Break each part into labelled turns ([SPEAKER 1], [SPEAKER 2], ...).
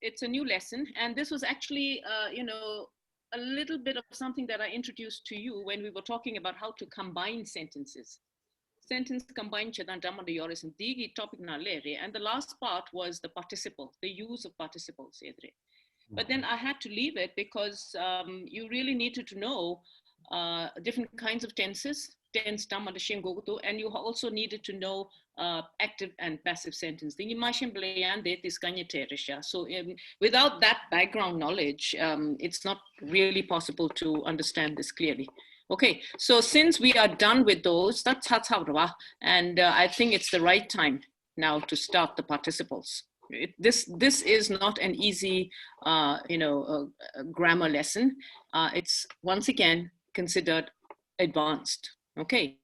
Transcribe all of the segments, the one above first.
[SPEAKER 1] it's a new lesson, and this was actually, a little bit of something that I introduced to you when we were talking about how to combine sentences. Sentence combined and the topic and the last part was the participle, the use of participles. But then I had to leave it because you really needed to know different kinds of tenses, tense and you also needed to know active and passive sentence. So without that background knowledge, it's not really possible to understand this clearly. Okay, so since we are done with those, and I think it's the right time now to start the participles. This is not an easy, grammar lesson. It's once again considered advanced. Okay,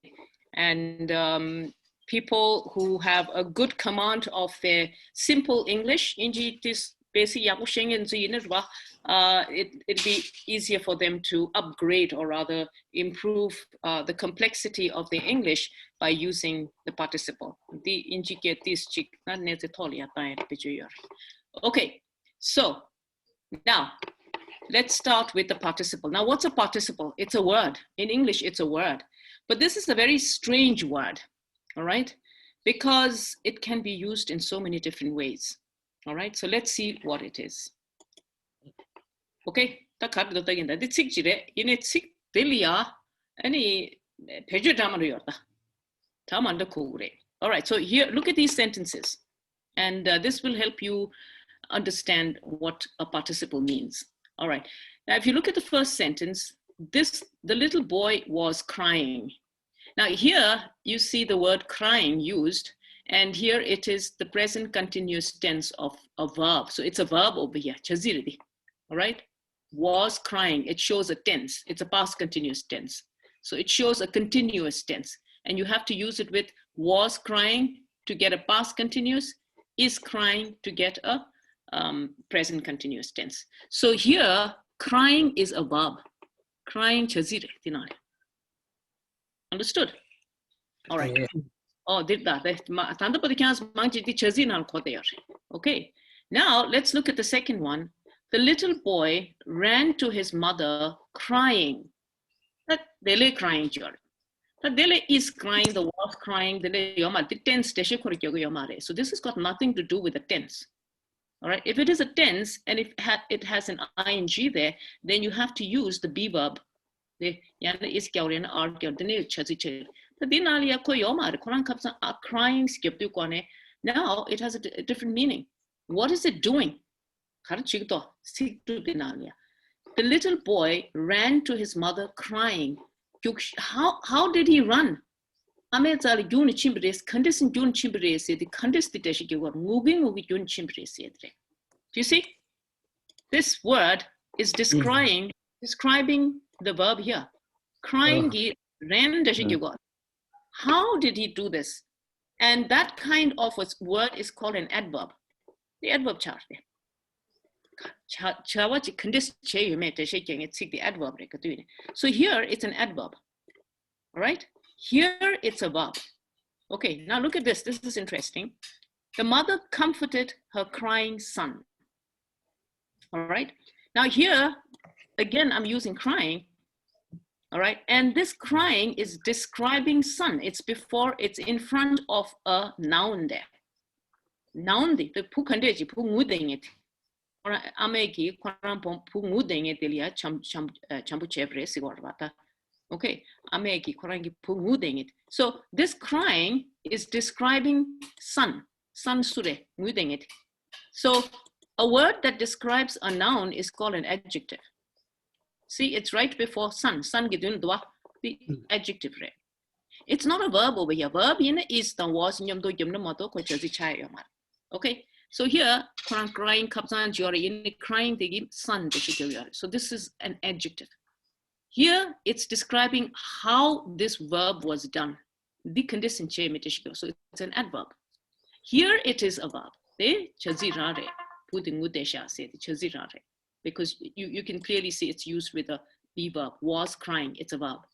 [SPEAKER 1] and people who have a good command of their simple English, it'll be easier for them to upgrade or rather improve the complexity of their English by using the participle. Okay, so now let's start with the participle. Now, what's a participle? It's a word. In English, it's a word. But this is a very strange word, all right? Because it can be used in so many different ways. All right, so let's see what it is. Okay, all right, so here, look at these sentences. And this will help you understand what a participle means. All right, now if you look at the first sentence, the little boy was crying. Now here you see the word crying used, and here it is the present continuous tense of a verb. So it's a verb over here, chaziridi, all right? Was crying, it shows a tense. It's a past continuous tense. So it shows a continuous tense. And you have to use it with was crying to get a past continuous, is crying to get a present continuous tense. So here, crying is a verb. Crying chaziridi. Understood? All right. Oh, did that. Okay, now let's look at the second one. The little boy ran to his mother crying. That Dele crying. That Dele is crying, the was crying, the tense. So this has got nothing to do with the tense. All right, if it is a tense and if it has an ing there, then you have to use the be verb. Crying skip. Now it has a different meaning. What is it doing? The little boy ran to his mother crying. How did he run? Do you see? This word is describing the verb here. Crying, ran. How did he do this? And that kind of a word is called an adverb. The adverb chart. The adverb. So here it's an adverb. All right? Here it's a verb. Okay, now look at this. This is interesting. The mother comforted her crying son. All right? Now here, again, I'm using crying. All right, and this crying is describing son. It's in front of a noun there. Noun the pukandeji pu ngudeng it. Ameki kwaram pu ngudeng it delia chambu chevre sigorvata. Okay, ameki kwarangi pu ngudeng it. So this crying is describing son. Son sure ngudeng it. So a word that describes a noun is called an adjective. See, it's right before son. Son gidun dwa, the adjective. It's not a verb over here. Verb is the was nyamdo yamna moto ko chazi chai yamar. Okay, so here crying kapsan jori crying they give son. So this is an adjective. Here it's describing how this verb was done. The condition che mitishko. So it's an adverb. Here it is a verb. They chazi rare. Putting udesha say the chazi rare. Because you can clearly see it's used with a be verb. Was crying, it's a verb.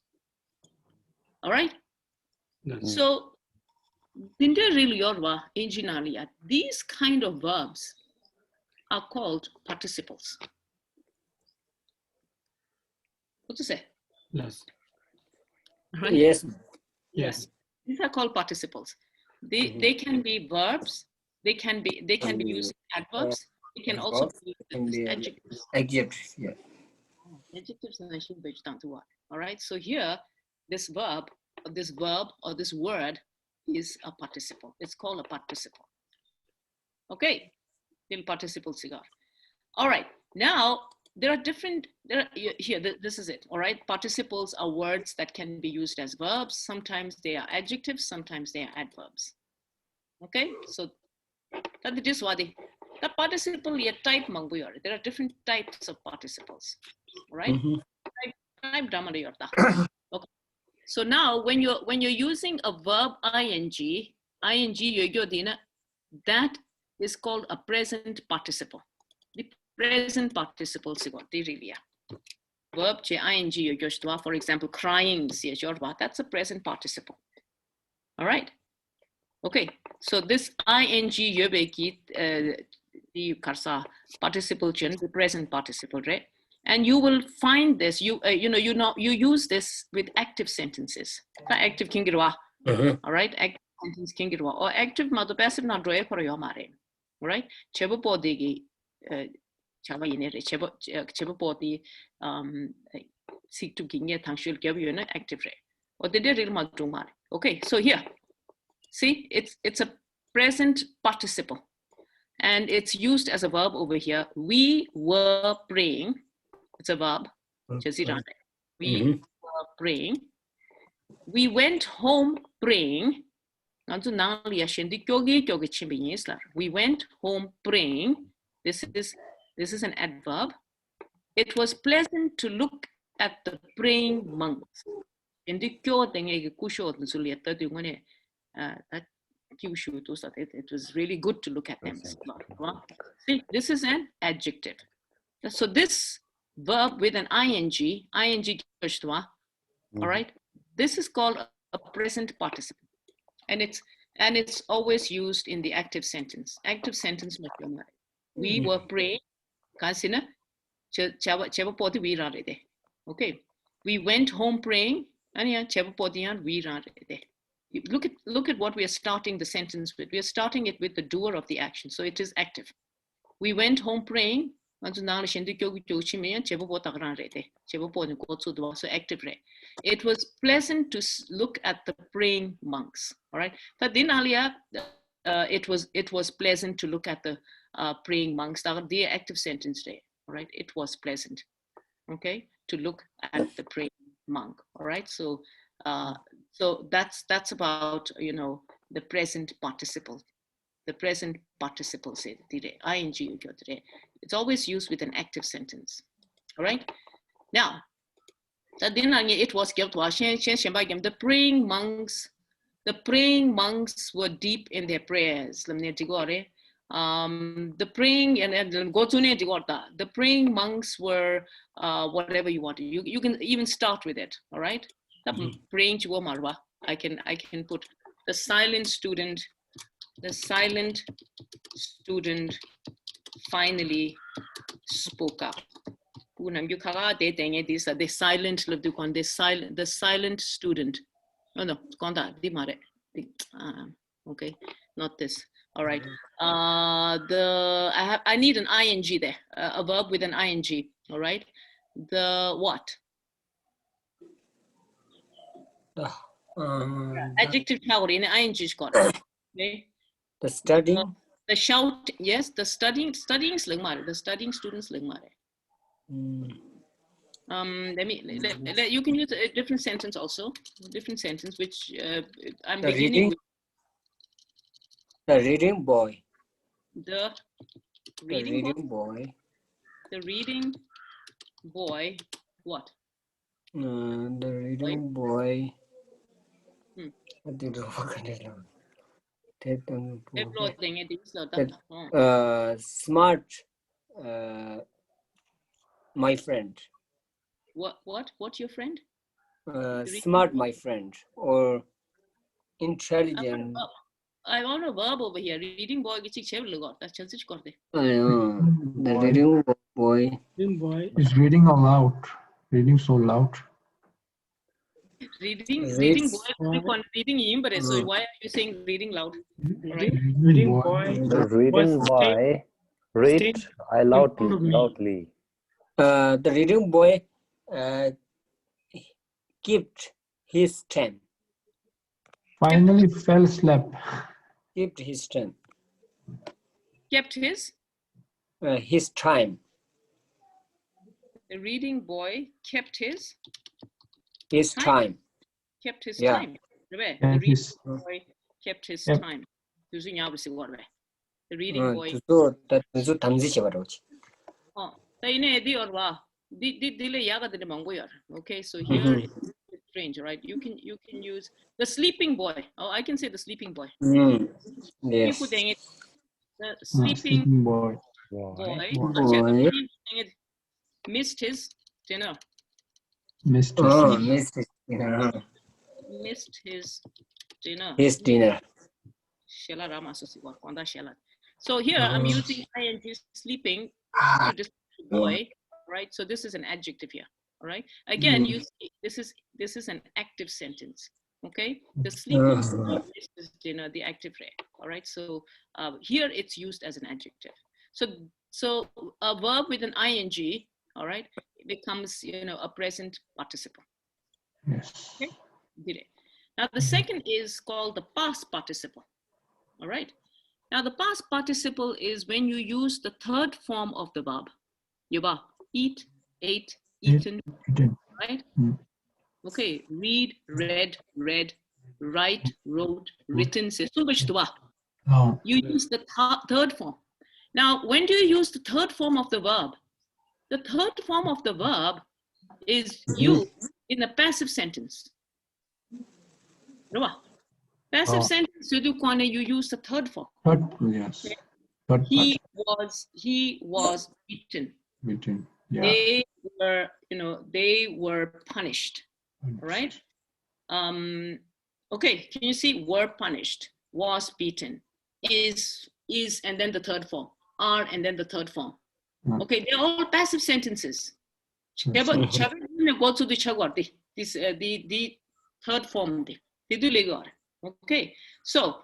[SPEAKER 1] All right? So, these kind of verbs are called participles. What to say?
[SPEAKER 2] Yes.
[SPEAKER 1] Right?
[SPEAKER 3] Yes.
[SPEAKER 2] Yes.
[SPEAKER 1] These are called participles. They can be verbs. They can be used as adverbs. They can also be adjectives.
[SPEAKER 3] Adjectives. Yeah.
[SPEAKER 1] Adjectives and I should be down to what? All right. So here, this verb or this word is a participle. It's called a participle. Okay. Little participle cigar. All right. Now there are different. Here. This is it. All right. Participles are words that can be used as verbs. Sometimes they are adjectives. Sometimes they are adverbs. Okay. So that is what the participle type mangbuyor. There are different types of participles. All right. Type damariyarta. Okay. So now when you're using a verb ing yogyodina, that is called a present participle. The present participle really. Verb ing yogyodwa, for example, crying, that's a present participle. All right. Okay. So this ing yobeki the karsa participle the present participle, right? And you will find this. You use this with active sentences. Active kingirwa. All right. Active sentence kingirwa or active madu passive not droy for your mare. All right. Chebo podigi chava yene chebo podi seek to ginge tangshul give you an active re. Or the real madu mare. Okay. So here, see, it's a present participle. And it's used as a verb over here. We were praying. It's a verb. We were praying. We went home praying. We went home praying. This is an adverb. It was pleasant to look at the praying monks. It was really good to look at them. See, this is an adjective. So this verb with an ing, all right, this is called a present participle. And it's always used in the active sentence. Active sentence. We were praying. Okay. We went home praying. Look at what we are starting the sentence with. We are starting it with the doer of the action. So it is active. We went home praying. So active. It was pleasant to look at the praying monks. All right. But then it was pleasant to look at the praying monks. The active sentence there. All right. It was pleasant. Okay. To look at the praying monk. All right. So so that's about the present participle. The present participle say ing. It's always used with an active sentence. All right. Now, it was the praying monks. The praying monks were deep in their prayers. The praying the praying monks were whatever you want. You can even start with it. All right. Praying I can put the silent student. The silent student finally spoke up. The silent student. No, okay, not this. All right. I need an ing there, a verb with an ing. All right. The what? Adjective power in ing is called. Okay.
[SPEAKER 3] The studying.
[SPEAKER 1] The shout, yes, the studying is like the studying students like you can use a different sentence also. Different sentence which I'm
[SPEAKER 3] The
[SPEAKER 1] beginning
[SPEAKER 3] reading.
[SPEAKER 1] with.
[SPEAKER 3] The reading boy.
[SPEAKER 1] The reading
[SPEAKER 3] boy.
[SPEAKER 1] The reading boy. What?
[SPEAKER 3] The reading boy. Smart. My friend.
[SPEAKER 1] What's your friend?
[SPEAKER 3] Smart, my friend, or intelligent.
[SPEAKER 1] I want a verb over here. Reading boy gets got. That's just it.
[SPEAKER 3] The reading boy
[SPEAKER 2] is reading aloud. Reading so loud.
[SPEAKER 1] Reading
[SPEAKER 3] reads.
[SPEAKER 1] boy reading him, but so why are you saying reading loud? Right?
[SPEAKER 2] Reading boy.
[SPEAKER 4] The reading boy read loudly.
[SPEAKER 3] The reading boy kept his time.
[SPEAKER 2] Finally fell asleep.
[SPEAKER 3] Kept his time.
[SPEAKER 1] Kept
[SPEAKER 3] His time.
[SPEAKER 1] the reading boy kept his
[SPEAKER 3] Time.
[SPEAKER 1] kept his
[SPEAKER 3] Yeah.
[SPEAKER 1] time. The
[SPEAKER 2] And
[SPEAKER 1] reading
[SPEAKER 2] his
[SPEAKER 1] boy kept his
[SPEAKER 2] Yep.
[SPEAKER 1] time. The reading boy.
[SPEAKER 3] So that is a tanzi.
[SPEAKER 1] Oh, okay, so here it's strange, right? You can use the sleeping boy. Oh, I can say the sleeping boy.
[SPEAKER 3] Yes.
[SPEAKER 1] The sleeping
[SPEAKER 2] boy.
[SPEAKER 1] boy.
[SPEAKER 3] Boy.
[SPEAKER 1] Missed his dinner.
[SPEAKER 2] Missed
[SPEAKER 3] Missed
[SPEAKER 1] Missed his dinner.
[SPEAKER 3] his dinner.
[SPEAKER 1] So here I'm using ing sleeping to describe boy, right? So this is an adjective here, all right? Again, you see, this is an active sentence, okay? The sleeping boy missed his dinner, the active rare, all right? So here it's used as an adjective. So a verb with an ing, all right, it becomes a present participle.
[SPEAKER 2] Yes.
[SPEAKER 1] Okay, did it. Now the second is called the past participle. All right. Now the past participle is when you use the third form of the verb. Yuba, eat, ate, eaten, right? Okay, read, read, read, write, wrote, written. You use the third form. Now, when do you use the third form of the verb? The third form of the verb is used in a passive sentence. Passive sentence, you use the third form.
[SPEAKER 2] Yes. Third
[SPEAKER 1] He was beaten.
[SPEAKER 2] Yeah.
[SPEAKER 1] They were punished. Right? Okay, can you see were punished, was beaten, is, and then the third form, are, and then the third form. Okay, they're all passive sentences. Go to the third form. Okay, so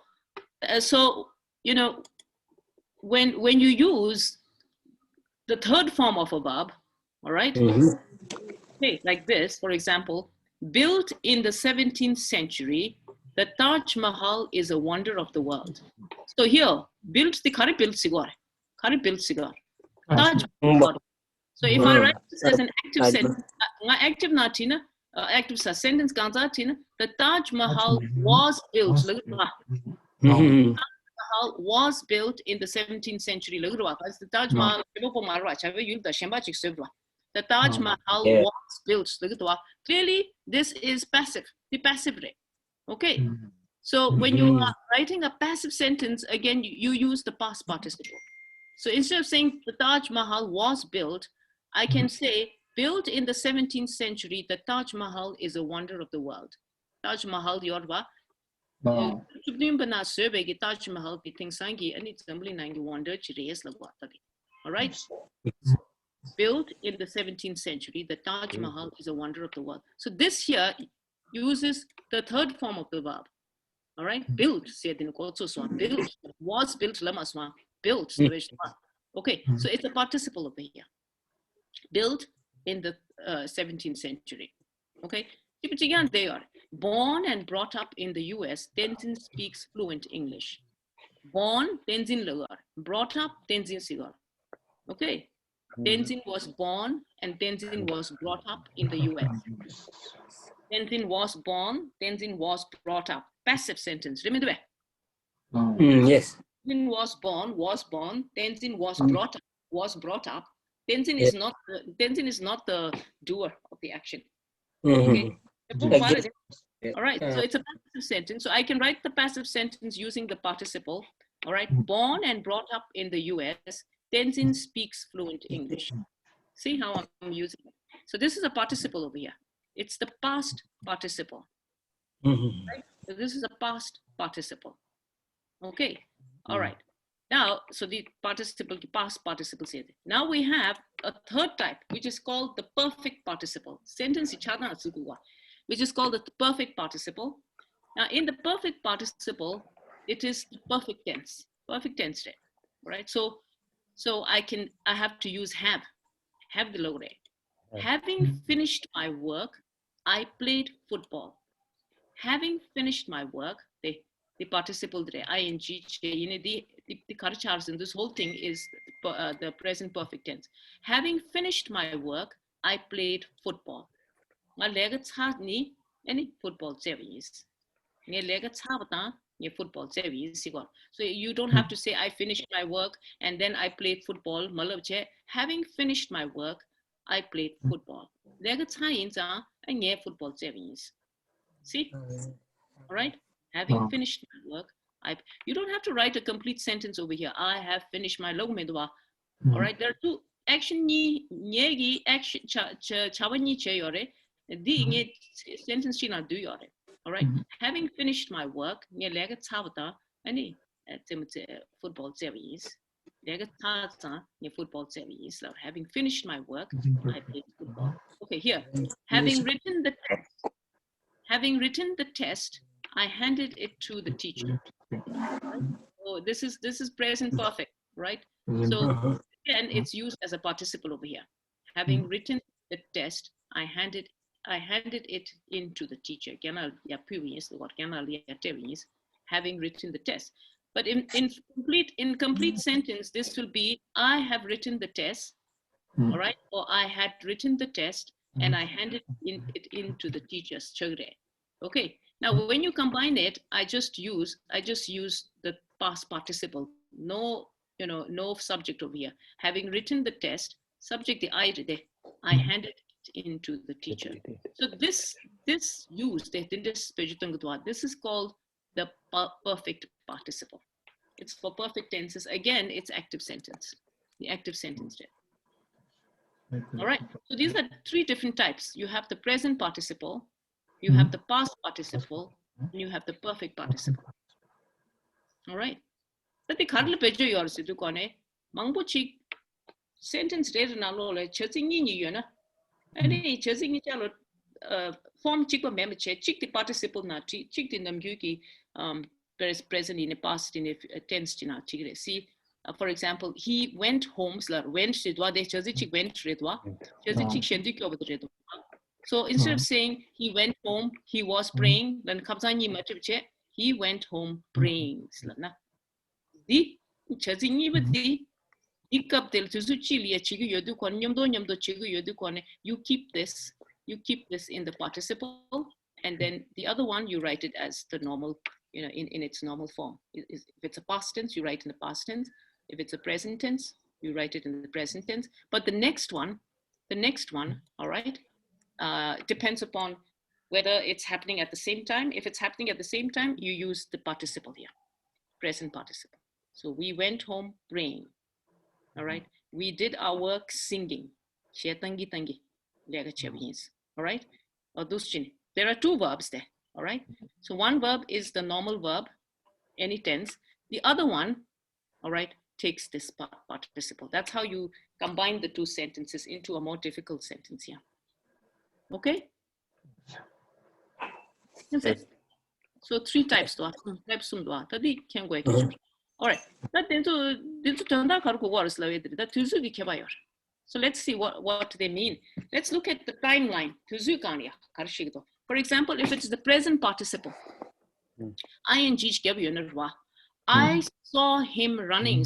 [SPEAKER 1] when you use the third form of a verb, all right, okay, like this, for example, built in the 17th century, the Taj Mahal is a wonder of the world. So here, built the Kari built cigar. Taj Mahal. So if I write this as an active sentence, active sentence, the Taj Mahal was built. Mahal was built in the 17th century. The Taj Mahal, the Taj Mahal was built. Clearly, this is passive, the passive rate. Okay. So when you are writing a passive sentence, again, you use the past participle. So instead of saying the Taj Mahal was built, I can say built in the 17th century, the Taj Mahal is a wonder of the world. Taj Mahal yorba. All right. Built in the 17th century, the Taj Mahal is a wonder of the world. So this here uses the third form of the verb. All right, built, built, was built, built. Okay, so it's a participle over here. Built in the 17th century. Okay, they are born and brought up in the US. Tenzin speaks fluent English. Born, Tenzin lagar. Brought up, Tenzin sigar. Okay, Tenzin was born and Tenzin was brought up in the US. Tenzin was born, Tenzin was brought up. Passive sentence. Remember?
[SPEAKER 3] Yes.
[SPEAKER 1] Tenzin was born, Tenzin was brought up. Tenzin is not the doer of the action. Okay. All right. So it's a passive sentence. So I can write the passive sentence using the participle. All right. Born and brought up in the US, Tenzin speaks fluent English. See how I'm using it. So this is a participle over here. It's the past participle. Right? So this is a past participle. Okay, all right. Now, so the participle, past participle said. Now we have a third type, which is called the perfect participle. Sentence which is called the perfect participle. Now, in the perfect participle, it is the perfect tense, right? So I have to use have the logo there. Having finished my work, I played football. Having finished my work, the participle there, ing, the characters in this whole thing is the present perfect tense. Having finished my work, I played football. My legs had ni any football series. Football series. So you don't have to say I finished my work and then I played football. Having finished my work, I played football. Legs had football series. See? All right. Having finished my work, you don't have to write a complete sentence over here. I have finished my log medwa. All right. There are two action ni action chawani che yore. The sentence she not do yore. All right. Having finished my work, nye lega chawata any football series. Lega chawata nye football series. Having finished my work, I played football. Okay, here. Having written the text. Having written the test, I handed it to the teacher. Right? So this is present perfect, right? So again, it's used as a participle over here. Having written the test, I handed it into the teacher. Having written the test. But in complete sentence, this will be I have written the test, all right? Or I had written the test and I handed it into the teacher's chogre. Okay. Now when you combine it, I just use the past participle. No, no subject over here. Having written the test, subject the I handed it into the teacher. So this use this is called the perfect participle. It's for perfect tenses. Again, it's active sentence. The active sentence there. All right. So these are three different types. You have the present participle, you have the past participle, and you have the perfect participle. All right. But the cardle page yours to kone mangbochi sentence read na lo le chasing in you na. Any chasing chalo form chico mem chick the participle na chick in the muki present in the past in a tense tina tigre. See. For example, he went home. Went So instead of saying he went home, he was praying. Then he went home praying. Di you keep this in the participle, and then the other one you write it as the normal, in its normal form. If it's a past tense, you write in the past tense. If it's a present tense, you write it in the present tense. But the next one, all right, depends upon whether it's happening at the same time. If it's happening at the same time, you use the participle here, present participle. So we went home praying, all right? We did our work singing. All right? There are two verbs there, all right? So one verb is the normal verb, any tense. The other one, all right, takes this participle. That's how you combine the two sentences into a more difficult sentence here. Okay? That's it. So three types. All right. So let's see what they mean. Let's look at the timeline. For example, if it's the present participle, ing I saw him running.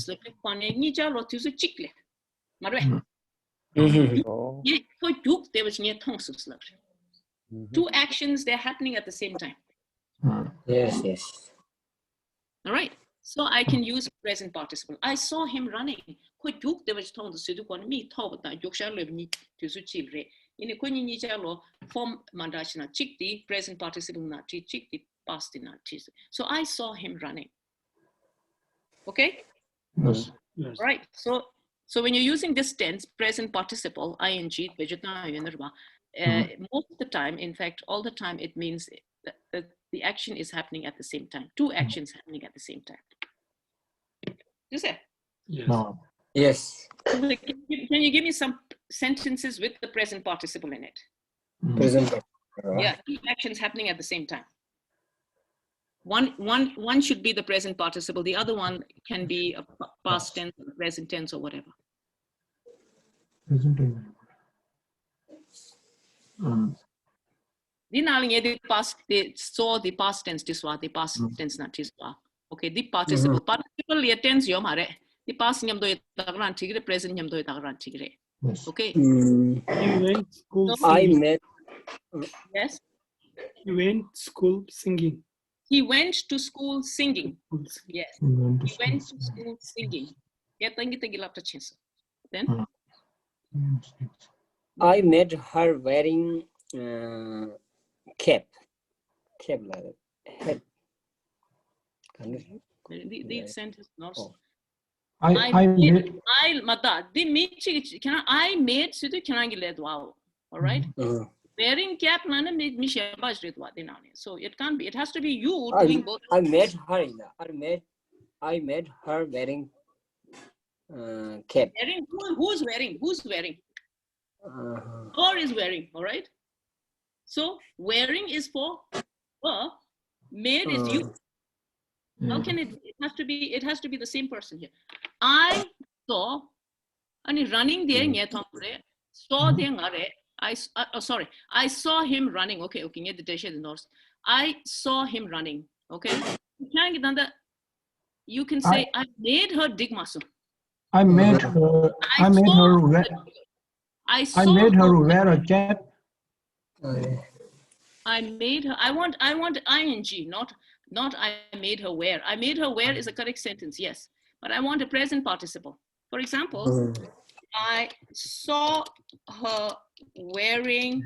[SPEAKER 1] Two actions, they're happening at the same time.
[SPEAKER 3] Yes.
[SPEAKER 1] All right. So I can use present participle. I saw him running. Form mandashina chick the present participle na chick the past na. So I saw him running. Okay?
[SPEAKER 2] Yes.
[SPEAKER 1] All right. So when you're using this tense, present participle, ing, most of the time, in fact, all the time, it means that the action is happening at the same time. Two actions happening at the same time. Is it?
[SPEAKER 5] Yes.
[SPEAKER 2] No.
[SPEAKER 3] Yes.
[SPEAKER 1] Can you give me some sentences with the present participle in it?
[SPEAKER 3] Present participle.
[SPEAKER 1] Yeah, two actions happening at the same time. One should be the present participle. The other one can be a past tense, present tense, or whatever.
[SPEAKER 2] Present tense.
[SPEAKER 1] The past, they saw the past tense tiswa, the past tense not tiswa. Okay, the participle. Participle ye tense yo mare. The past nyam do itagran tigre, present nyam do itagran tigre.
[SPEAKER 2] Yes.
[SPEAKER 1] Okay.
[SPEAKER 5] You went school
[SPEAKER 1] So,
[SPEAKER 3] I
[SPEAKER 5] singing.
[SPEAKER 3] met.
[SPEAKER 1] Yes.
[SPEAKER 5] You went school singing.
[SPEAKER 1] He went to school singing.
[SPEAKER 5] School singing.
[SPEAKER 1] Yes.
[SPEAKER 2] We went to
[SPEAKER 1] He went
[SPEAKER 2] school.
[SPEAKER 1] to school singing. Then
[SPEAKER 3] I met her wearing cap. Cap like that. Hat.
[SPEAKER 1] the sentence not.
[SPEAKER 3] Oh.
[SPEAKER 2] I made.
[SPEAKER 1] I mata the meet can I made so can I get wow. All right. Wearing cap man made me share so it can't be. It has to be you doing both.
[SPEAKER 3] I met her in the. I met her wearing cap.
[SPEAKER 1] Wearing who's wearing? Who's wearing? Or is wearing. All right. So wearing is for her. Made is you. How can it? It has to be. It has to be the same person here. I saw, and running there. Saw there. Sorry. I saw him running. Okay. I saw him running. Okay. You can say I made her dig masu.
[SPEAKER 2] I made her. I made her wear. I made her wear a cap.
[SPEAKER 1] I made her. I want ing, not I made her wear. I made her wear is a correct sentence, yes. But I want a present participle. For example, I saw her wearing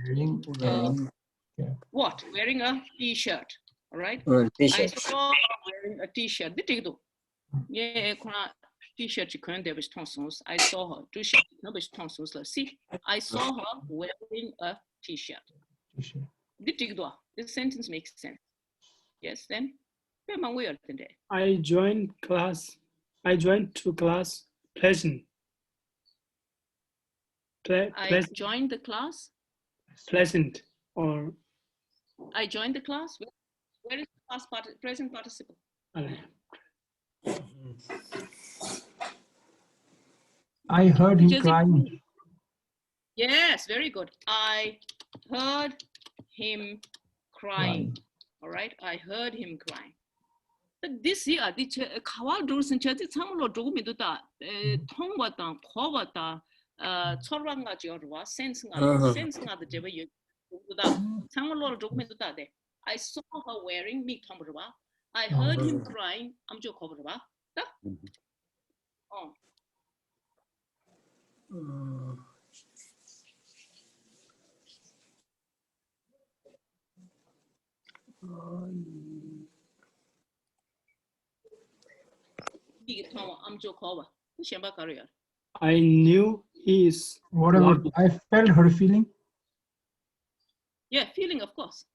[SPEAKER 1] what? Wearing a t-shirt. All right. I saw her wearing a t-shirt. Yeah, t-shirt I saw her t-shirt. See, I saw her wearing a t-shirt. This sentence makes sense. Yes, then.
[SPEAKER 5] I joined class. I joined to class pleasant.
[SPEAKER 1] I joined the class.
[SPEAKER 5] Pleasant or.
[SPEAKER 1] I joined the class. Where is the past present participle?
[SPEAKER 2] I heard him crying.
[SPEAKER 1] Yes, very good. I heard him crying. All right, I heard him crying. This year, the Kawal Durs and Chadi Tamalo Domiduta, Tongwata, Kovata, Toranga Jorwa, sense not the Java. Tamalo Domiduta. I saw her wearing me Tombrava. I heard him crying. I'm Joe Coverva. Oh.
[SPEAKER 5] I knew he is.
[SPEAKER 2] Whatever. I felt her feeling.
[SPEAKER 1] Yeah, feeling, of course.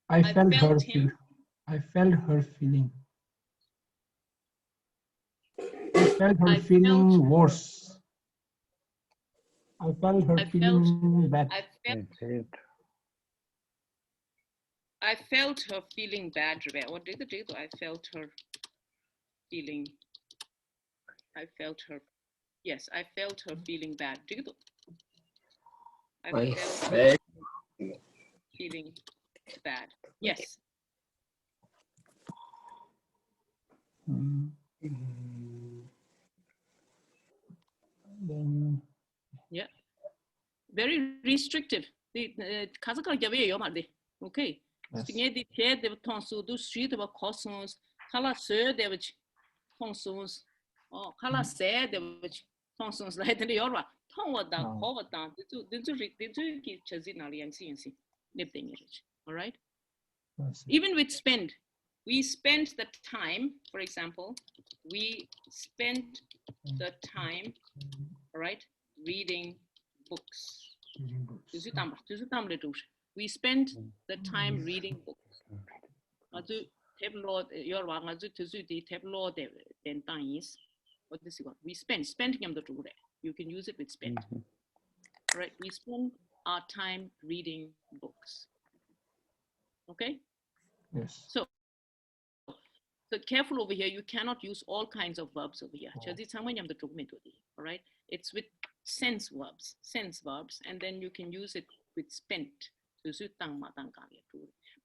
[SPEAKER 2] I felt her feeling. I felt her feeling. I felt her feeling worse. I felt her feeling bad.
[SPEAKER 1] I felt her feeling bad. What did it do? I felt her feeling. I felt her. Yes, I felt her feeling bad. I felt her feeling bad. Yes. Yeah. Very restrictive. The Kazakh okay. The head of tonsils, the street of cosmos, color third of tonsils, or color said of tonsils like the Yorba, Tonga, Kovatan, the two Chazina and CNC, nipping it. All right. Even with spend, we spent the time, for example, we spent the time, all right, reading books. We spent the time reading books. what this is. We spend you can use it with spend. Right? We spend our time reading books. Okay?
[SPEAKER 2] Yes.
[SPEAKER 1] So careful over here, you cannot use all kinds of verbs over here. All right? It's with sense verbs, and then you can use it with spent.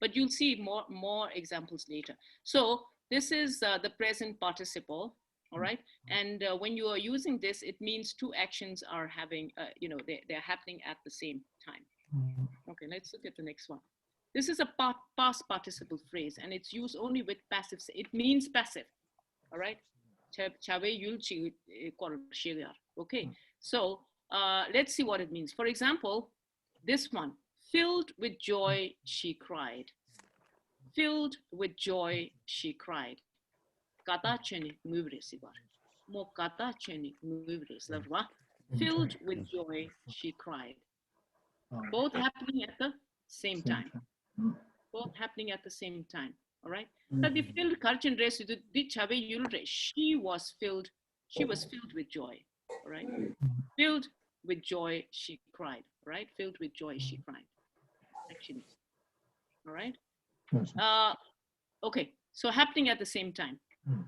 [SPEAKER 1] But you'll see more examples later. So this is the present participle, all right? And when you are using this, it means two actions are having, they're happening at the same time. Okay, let's look at the next one. This is a past participle phrase, and it's used only with passive. It means passive, all right? Okay, so let's see what it means. For example, this one, filled with joy, she cried. Filled with joy, she cried. Filled with joy, she cried. Both happening at the same time. Both happening at the same time. All right. But the filled karchin race, she was filled with joy. All right. Filled with joy, she cried. Right. Filled with joy, she cried. Actually. All right. Okay. So happening at the same time.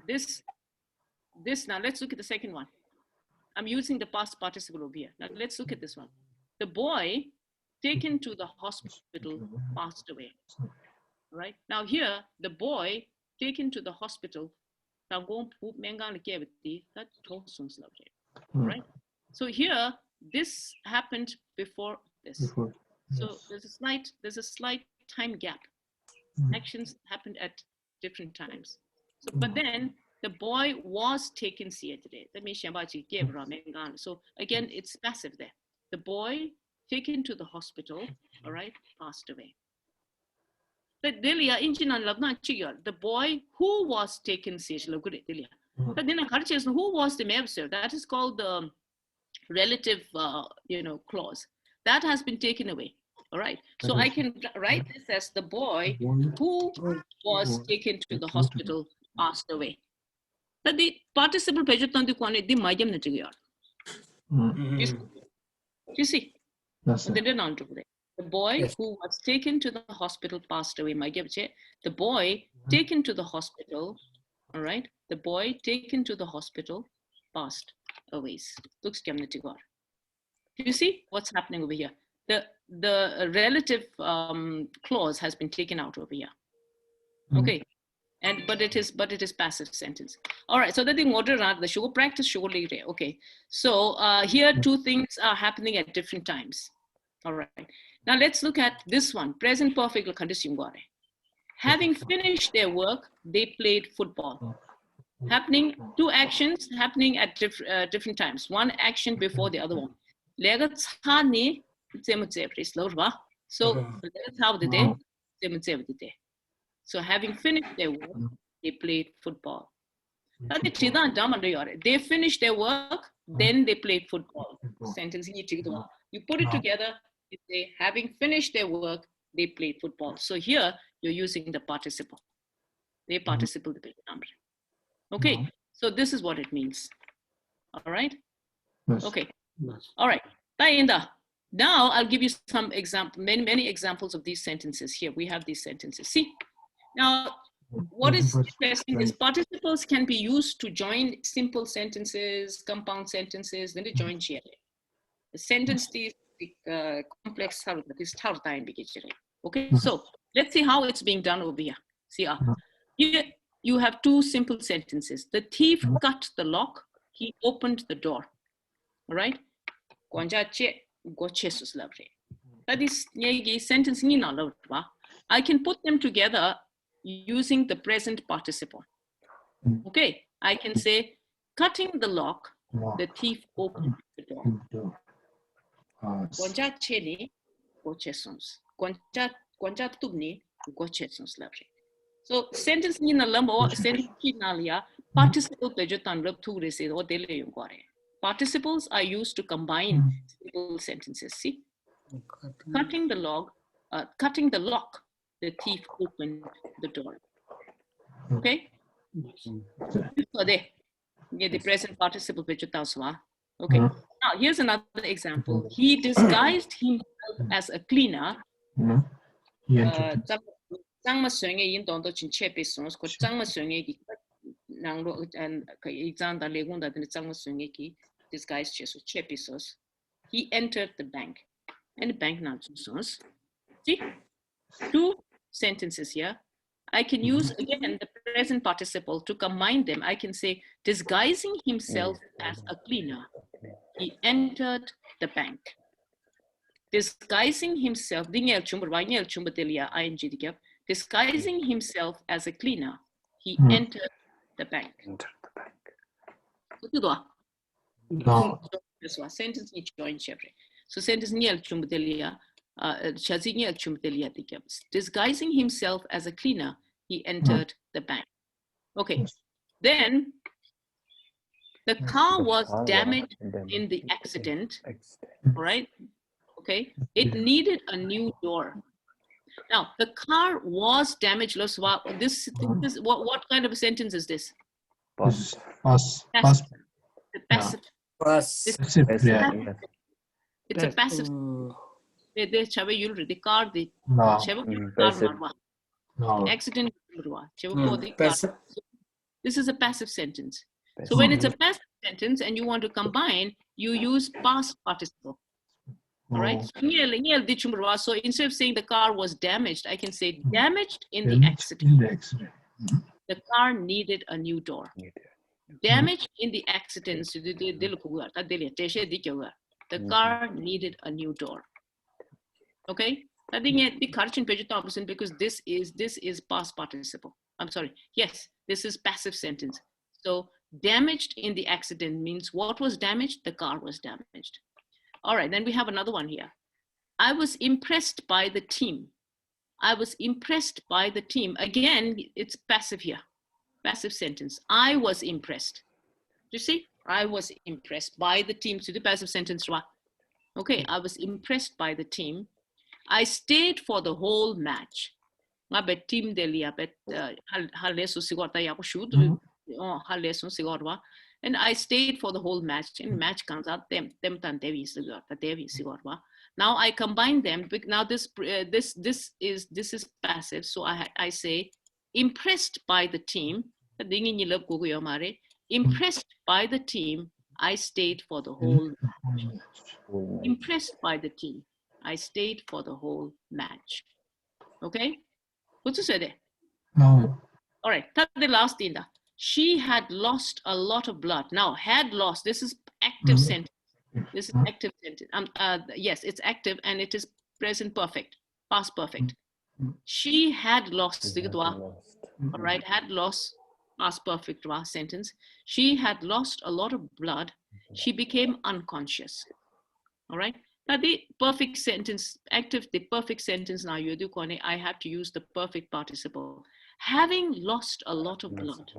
[SPEAKER 1] This now let's look at the second one. I'm using the past participle over here. Now let's look at this one. The boy taken to the hospital passed away. All right. Now here, the boy taken to the hospital. Right. So here, this happened before this. So there's a slight time gap. Actions happened at different times. So, but then the boy was taken today. So again, it's passive there. The boy taken to the hospital, all right, passed away. But the boy who was taken but then who was the mebser? That is called the relative clause. That has been taken away. All right. So I can write this as the boy who was taken to the hospital passed away. But the participle you see? The boy who was taken to the hospital passed away. The boy taken to the hospital, all right? The boy taken to the hospital passed away. You see what's happening over here? The relative clause has been taken out over here. Okay. But it is passive sentence. All right, so the thing order the show practice surely. Okay, so here two things are happening at different times. All right, now let's look at this one, present perfect condition. Having finished their work, they played football. Happening, two actions happening at different times. One action before the other one. So let's have the day. So having finished their work, they played football. They finished their work, then they played football. Sentence you put it together, you say having finished their work, they played football. So here you're using the participle. They participle the number. Okay, so this is what it means. All right? Okay. All right. Now I'll give you some many examples of these sentences. Here we have these sentences. See? Now, what is interesting is participles can be used to join simple sentences, compound sentences, then they join here. The sentence is complex. Okay, so let's see how it's being done over here. See, here you have two simple sentences. The thief cut the lock, he opened the door. All right? That is sentence. I can put them together using the present participle. Okay, I can say, cutting the lock, the thief opened the door. So sentence ni na lambo sentence nalia participle participles are used to combine simple sentences. See, cutting the lock, the thief opened the door. Okay. So there. Yeah, the present participle picture. Okay. Now here's another example. He disguised himself as a cleaner. Zangma suenge yin dondo chin chepe sons ko zangma suenge ki nangro and exam da legun da den zangma suenge ki disguised cheso chepe sos. He entered the bank. And the bank now sons. See, 2 sentences here. I can use again the present participle to combine them. I can say disguising himself as a cleaner. He entered the bank. Disguising himself, disguising himself as a cleaner, he entered the bank.
[SPEAKER 2] No.
[SPEAKER 1] Sentence ni join chapter. So sentence ni chumbelia, disguising himself as a cleaner, he entered the bank. Okay. Then the car was damaged in the accident. All right. Okay. It needed a new door. Now the car was damaged. This what kind of a sentence is this?
[SPEAKER 2] Pass.
[SPEAKER 1] The passive. It's a passive. The car, the accident. This is a passive sentence. So when it's a passive sentence and you want to combine, you use past participle. All right. So instead of saying the car was damaged, I can say damaged in the accident. The car needed a new door. Damaged in the accident. The car needed a new door. Okay. I think because this is past participle. I'm sorry. Yes, this is passive sentence. So damaged in the accident means what was damaged? The car was damaged. All right, then we have another one here. I was impressed by the team. I was impressed by the team. Again, it's passive here. Passive sentence. I was impressed. You see? I was impressed by the team. So the passive sentence. Okay, I was impressed by the team. I stayed for the whole match. Team and I stayed for the whole match. And match comes out now I combine them. Now this is passive. So I say impressed by the team. Impressed by the team, I stayed for the whole match. Impressed by the team, I stayed for the whole match. Okay? What's it say there?
[SPEAKER 2] No.
[SPEAKER 1] All right, that's the last thing. She had lost a lot of blood. Now, had lost, this is active sentence. This is active sentence. Yes, it's active and it is present perfect, past perfect. She had lost. All right, had lost, past perfect sentence. She had lost a lot of blood. She became unconscious. All right. Now the perfect sentence, active, the perfect sentence now you do I have to use the perfect participle. Having lost a lot of blood,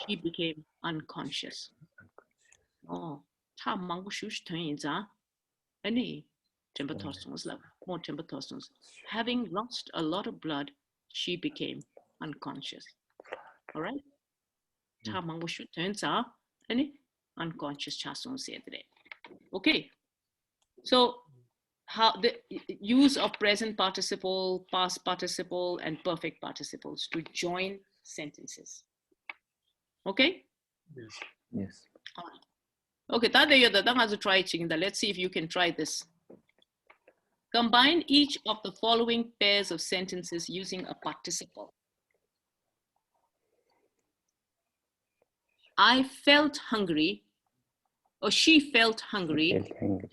[SPEAKER 1] she became unconscious. Oh, having lost a lot of blood, she became unconscious. All right. Unconscious. Okay. So how the use of present participle, past participle, and perfect participles to join sentences. Okay?
[SPEAKER 4] Yes.
[SPEAKER 1] All right. Okay, let's see if you can try this. Combine each of the following pairs of sentences using a participle. I felt hungry, or she felt hungry.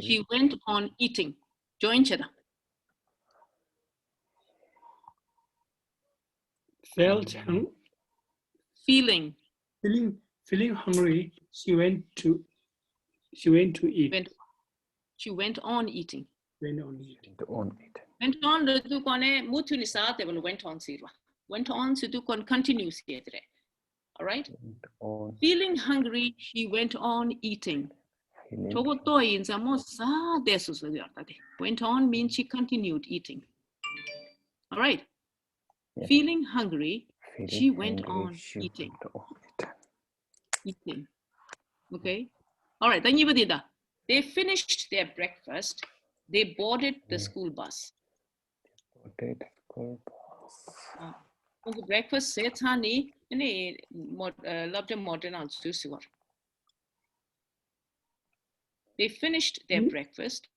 [SPEAKER 1] She went on eating. Join chada. Feeling
[SPEAKER 5] hungry. She went to eat.
[SPEAKER 1] She went on eating.
[SPEAKER 5] Went on eating.
[SPEAKER 1] Went on to do mutu ni sa te went on sirwa. Went on to do continue siedre. All right. Feeling hungry, she went on eating. Went on means she continued eating. All right. Feeling hungry, she went on eating. eating. Okay. All right. Then you did that. They finished their breakfast. They boarded the school bus. Okay, breakfast say honey. Any loved modern answer. They finished their breakfast.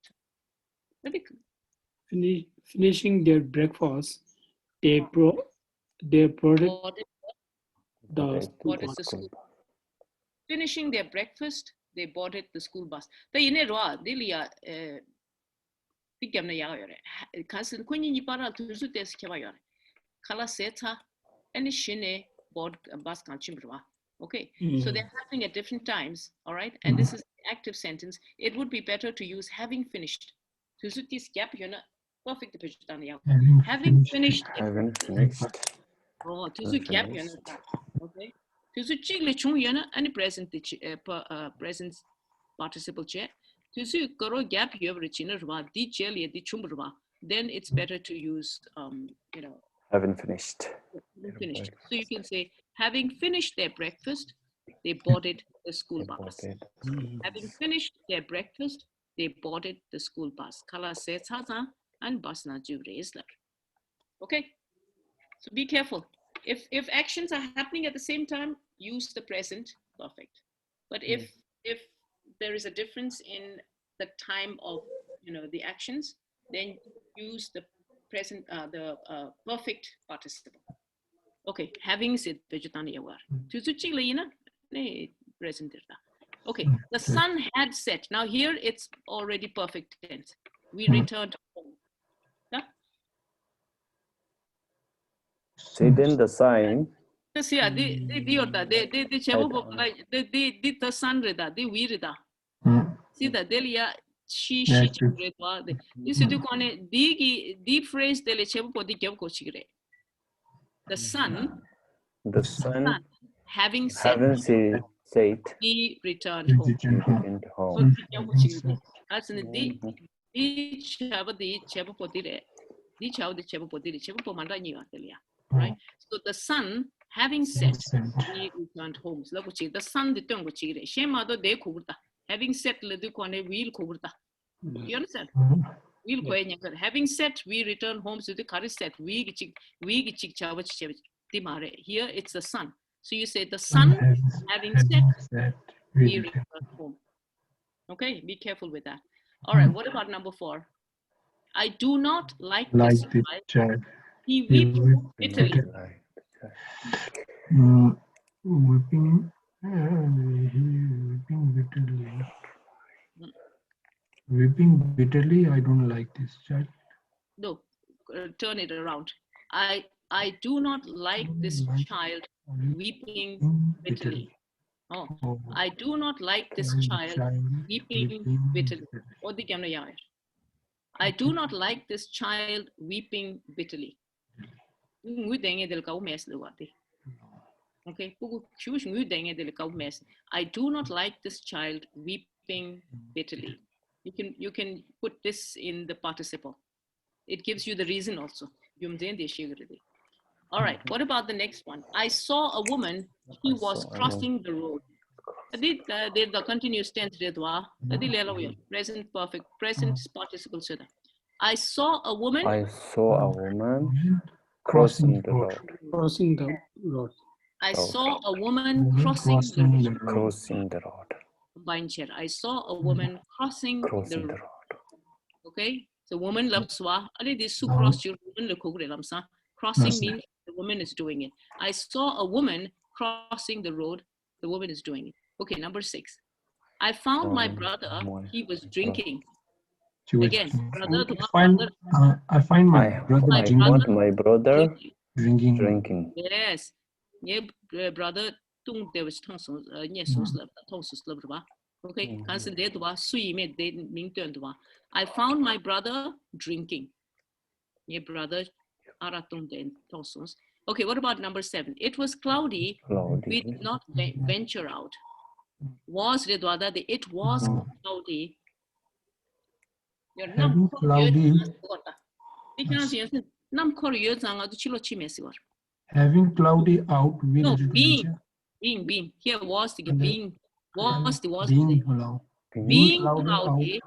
[SPEAKER 5] Finishing their breakfast, they boarded the
[SPEAKER 1] school. Finishing their breakfast, they boarded the school bus. The inera delia pigamna yare. Kansin kunyi para tuzu des kevayare. Kala seta and shine board bus kanchimbrwa. Okay, so they're happening at different times, all right? And this is an active sentence. It would be better to use having finished. Tuzu tis gap yona perfect having finished. Oh, tuzu gap yona. Okay. Tuzu chigli chung yona and present present participle che. Tuzu koro gap yovrechina rwa di cheli di chumbrwa. Then it's better to use
[SPEAKER 4] Haven't finished.
[SPEAKER 1] Finished. So you can say, having finished their breakfast, they boarded the school bus. Having finished their breakfast, they boarded the school bus. Kala se tata and bus na juvresler. Okay. So be careful. If actions are happening at the same time, use the present perfect. But if there is a difference in the time of the actions, then use the present perfect participle. Okay, having said vegetarian war. Present. Okay, the sun had set. Now here it's already perfect tense. We returned home.
[SPEAKER 4] See then the sign.
[SPEAKER 1] See, the sun reda, the we reda. See the delia she reda. This is the deep phrase dele chebu podi kev kochigre. The sun having said he returned home. That's in the right? So the son having said he returned home. So the son having said you understand? Having said we return home, so the car is set. Here it's the sun. So you say the sun having said we return home. Okay, be careful with that. All right, what about number 4? I do not like this child. He weeps bitterly.
[SPEAKER 2] Weeping bitterly. Weeping bitterly, I don't like this child.
[SPEAKER 1] No, turn it around. I do not like this child weeping bitterly. Oh, I do not like this child weeping bitterly. I do not like this child weeping bitterly. Okay, I do not like this child weeping bitterly. You can put this in the participle. It gives you the reason also. All right, what about the next one? I saw a woman, she was crossing the road. The continuous tense, present perfect, present participle. I saw a woman
[SPEAKER 4] Crossing the road.
[SPEAKER 5] Crossing the road.
[SPEAKER 1] I saw a woman crossing the road.
[SPEAKER 4] Crossing the road.
[SPEAKER 1] I saw a woman crossing the road. Okay, so woman loves crossing means the woman is doing it. I saw a woman crossing the road. The woman is doing it. Okay, number 6. I found my brother. He was drinking. Again,
[SPEAKER 2] I find my brother drinking.
[SPEAKER 1] Yes, yeah, brother. Okay, I found my brother drinking. Yeah, brother. Okay, what about number 7? It was cloudy. We did not venture out. Was it was cloudy.
[SPEAKER 2] Having cloudy. Having cloudy out with
[SPEAKER 1] no, Being. Here was the
[SPEAKER 2] And then-
[SPEAKER 1] being. Was the was
[SPEAKER 2] Being
[SPEAKER 1] the
[SPEAKER 2] hello.
[SPEAKER 1] being
[SPEAKER 2] cloudy
[SPEAKER 1] cloudy.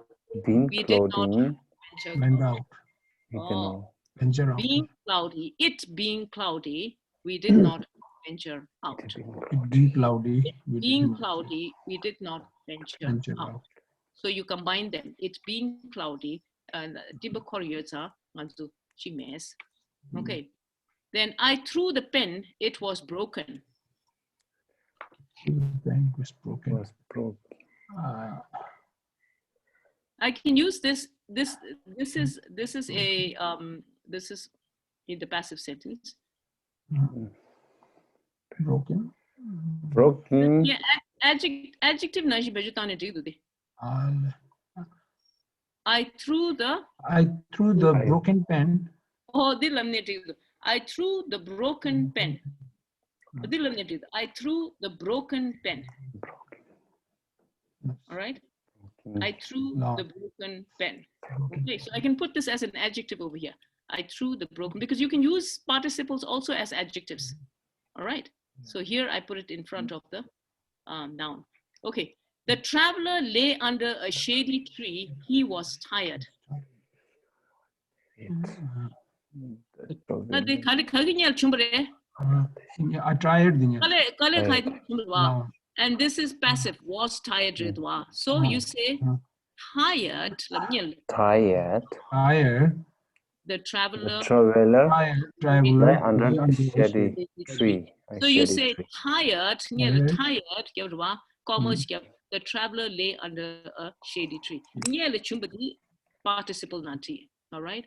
[SPEAKER 4] Being
[SPEAKER 1] We did not
[SPEAKER 4] cloudy.
[SPEAKER 1] venture.
[SPEAKER 2] Went out.
[SPEAKER 4] You
[SPEAKER 1] Oh.
[SPEAKER 4] can
[SPEAKER 2] Venture out.
[SPEAKER 1] Being cloudy. It being cloudy. We did not venture out.
[SPEAKER 2] It be cloudy. We
[SPEAKER 1] Being
[SPEAKER 2] didn't
[SPEAKER 1] cloudy. We did not venture
[SPEAKER 2] venture
[SPEAKER 1] out.
[SPEAKER 2] out.
[SPEAKER 1] So you combine them. It's being cloudy. And Tiba Koryata, Manzu Chimes. Okay. Then I threw the pen. It was broken.
[SPEAKER 2] The pen was broken.
[SPEAKER 4] was broke.
[SPEAKER 1] I can use this. This is a this is in the passive sentence.
[SPEAKER 2] Broken.
[SPEAKER 4] Broken.
[SPEAKER 1] Yeah, adjective nashi bajutane digdude. I threw the
[SPEAKER 2] broken pen.
[SPEAKER 1] oh dilamne digdu. I threw the broken pen. Dilamne digdu. I threw the broken pen. All right. I threw the broken pen. Okay, so I can put this as an adjective over here. I threw the broken, because you can use participles also as adjectives. All right. So here I put it in front of the noun. Okay. The traveler lay under a shady tree. He was tired.
[SPEAKER 2] I tried. No.
[SPEAKER 1] And this is passive. Was tired. So you say tired.
[SPEAKER 4] Tired.
[SPEAKER 2] Tired.
[SPEAKER 1] The traveler.
[SPEAKER 4] Lay under a shady tree.
[SPEAKER 1] So you say tired, the traveler lay under a shady tree. Participle nanti. All right.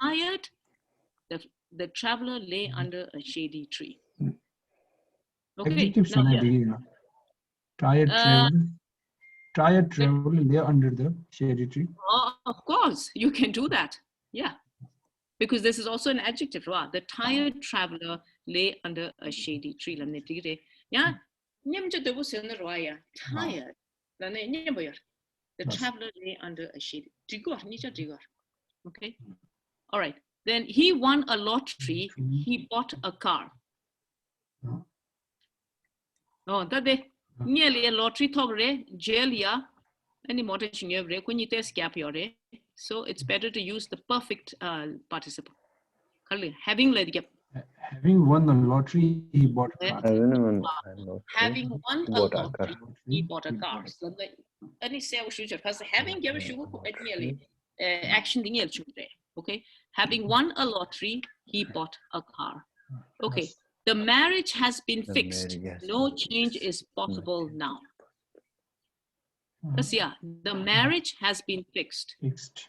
[SPEAKER 1] Tired, the traveler lay under a shady tree. Okay. Now here.
[SPEAKER 2] Tired travel lay under the shady tree.
[SPEAKER 1] Oh, of course, you can do that. Yeah. Because this is also an adjective. The tired traveler lay under a shady tree. Yeah. Tired. The traveler lay under a shady tree. Okay. All right. Then he won a lottery. He bought a car. Oh, that they nearly a lottery togre, jail ya. Any more so it's better to use the perfect participle. Having
[SPEAKER 2] won the lottery, he bought a car.
[SPEAKER 1] Having won a lottery, he bought a car. So any say because having given action okay. Having won a lottery, he bought a car. Okay. The marriage has been fixed. No change is possible now. Yeah, the marriage has been fixed.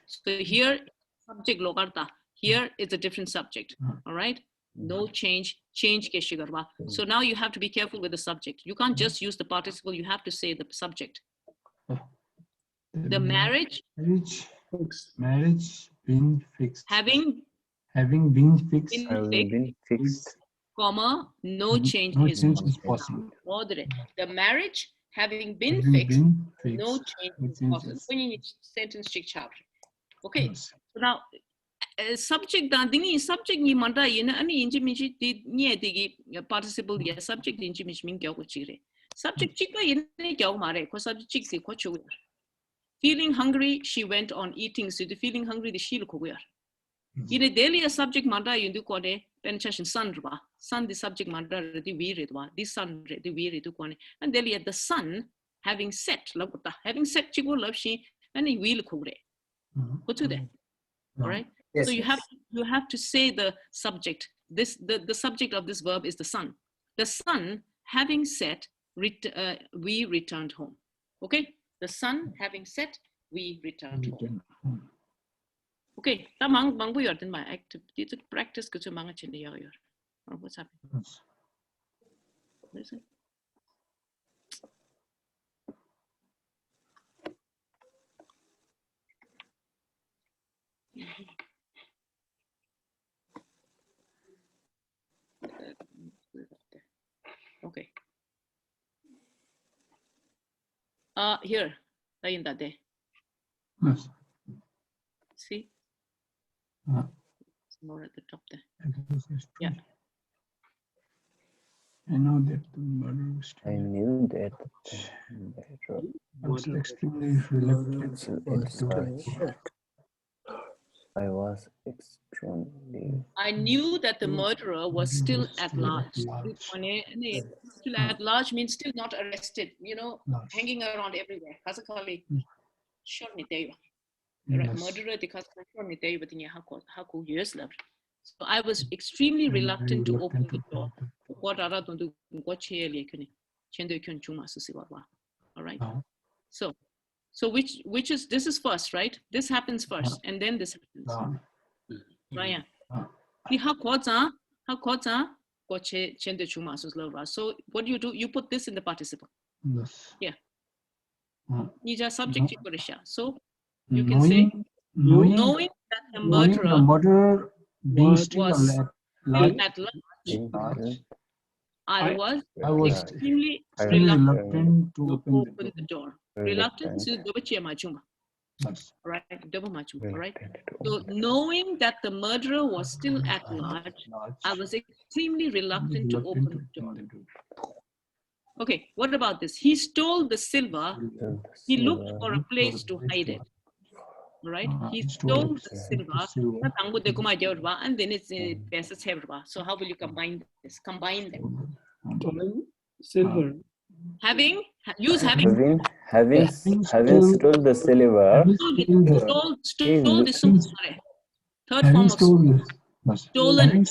[SPEAKER 1] So here, subject logarta. Here is a different subject. All right. No change. Change ke shigarwa. So now you have to be careful with the subject. You can't just use the participle. You have to say the subject. The marriage
[SPEAKER 2] been fixed.
[SPEAKER 1] Having
[SPEAKER 2] been fixed.
[SPEAKER 1] Comma, no change is possible. The marriage having been fixed, no change is possible. Sentence chapter. Okay. So now subject subject ni manda yena ani injimichi nye digi participle ya subject injimichi min kyo chire. Subject chikpa yene kyo mare ko subject chikti ko chu. Feeling hungry, she went on eating. So the feeling hungry the shil ko yer. In a daily subject manda yundu ko de penetration sun rwa. Sun the subject manda the wiridwa. This sun the wiridu ko and daily the sun having set having set chigo love she and he will kure. What to that? All right.
[SPEAKER 3] Yes,
[SPEAKER 1] so you have to say the subject. The subject of this verb is the sun. The sun having set, we returned home. Okay. The sun having set, we returned home. Okay. Tamang bangbu yor din my activity to practice ko to mga chinde yor. What's happening? Listen. Okay. Here, in that day.
[SPEAKER 2] Yes.
[SPEAKER 1] See? more at the top there.
[SPEAKER 2] Yeah. I know that the murder was
[SPEAKER 4] I knew that
[SPEAKER 2] I was extremely reluctant to
[SPEAKER 3] Search.
[SPEAKER 4] I was extremely
[SPEAKER 1] I knew that the murderer was still at large. Still at large means still not arrested, you know, hanging around everywhere. Short right, murderer because so I was extremely reluctant to open the door. All right. So which is this is first, right? This happens first, and then this happens. Right. So what do? You put this in the participle.
[SPEAKER 2] Yes.
[SPEAKER 1] Yeah. Nija subject. So you can say knowing that the murderer
[SPEAKER 2] being still
[SPEAKER 1] was
[SPEAKER 2] at large,
[SPEAKER 1] I was extremely
[SPEAKER 2] reluctant to
[SPEAKER 1] open the door. Reluctant to right, right. So knowing that the murderer was still at large, I was extremely reluctant to open the door. Okay, what about this? He stole the silver. He looked for a place to hide it. Right? He stole the silver. And then it's so how will you combine this? Combine them.
[SPEAKER 5] Stolen silver.
[SPEAKER 1] Having
[SPEAKER 4] stole the silver.
[SPEAKER 1] Stole this. Third form of
[SPEAKER 2] stolen.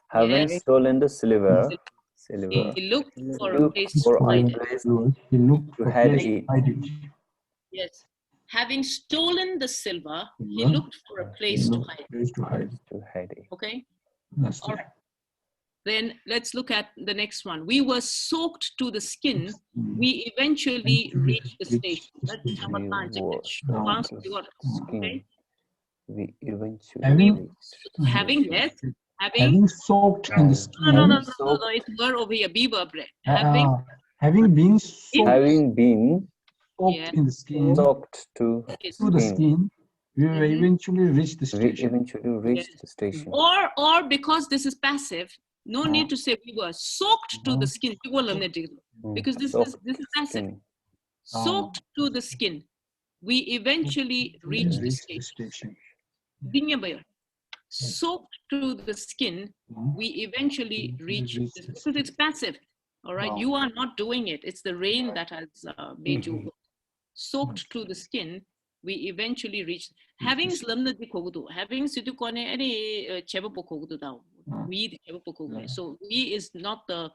[SPEAKER 4] Having stolen the silver.
[SPEAKER 1] He looked for a place
[SPEAKER 2] to hide it.
[SPEAKER 1] Yes. Having stolen the silver, he looked for a place to hide it. Okay? All right. Then let's look at the next one. We were soaked to the skin. We eventually reached the station. Let's have a time. Okay?
[SPEAKER 4] We eventually
[SPEAKER 2] having soaked in the skin.
[SPEAKER 1] No, it's word over here. Be verb.
[SPEAKER 2] Having been soaked in the skin,
[SPEAKER 4] soaked to
[SPEAKER 2] the skin, we will eventually reach the station.
[SPEAKER 1] Or because this is passive, no need to say we were soaked to the skin. Because this is passive. Soaked to the skin. We eventually reach the station. Soaked to the skin, we eventually reach because it's passive. All right, you are not doing it. It's the rain that has made you soaked to the skin. We eventually reach. Having having so we is not the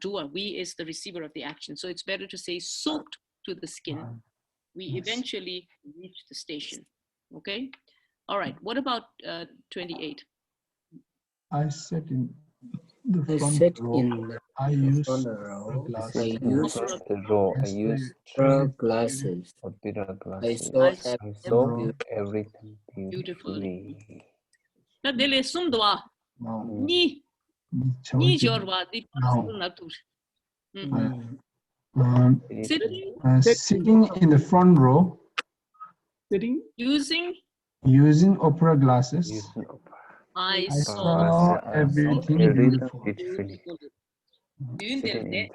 [SPEAKER 1] doer. We is the receiver of the action. So it's better to say soaked to the skin. We eventually reach the station. Okay. All right. What about 28?
[SPEAKER 2] I sat in the front row. I used
[SPEAKER 3] glasses. I
[SPEAKER 4] saw everything beautifully.
[SPEAKER 2] Sitting in the front row. Using opera glasses.
[SPEAKER 1] I saw
[SPEAKER 2] everything
[SPEAKER 4] beautifully.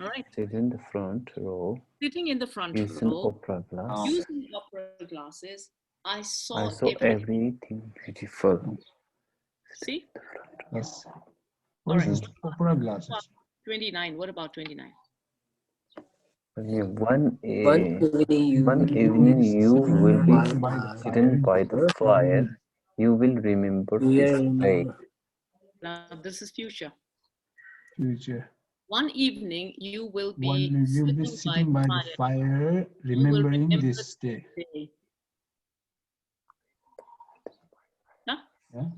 [SPEAKER 1] All right.
[SPEAKER 4] Sitting in the front row.
[SPEAKER 1] Sitting in the front row. Using opera glasses. I saw
[SPEAKER 4] everything beautiful.
[SPEAKER 1] See?
[SPEAKER 2] Yes. What is opera glasses?
[SPEAKER 1] 29. What about 29?
[SPEAKER 4] One evening you will be sitting by the fire. You will remember this day.
[SPEAKER 1] Now this is future.
[SPEAKER 2] Future.
[SPEAKER 1] One evening you will be
[SPEAKER 2] sitting by the fire, remembering this day.
[SPEAKER 1] Huh? Yeah.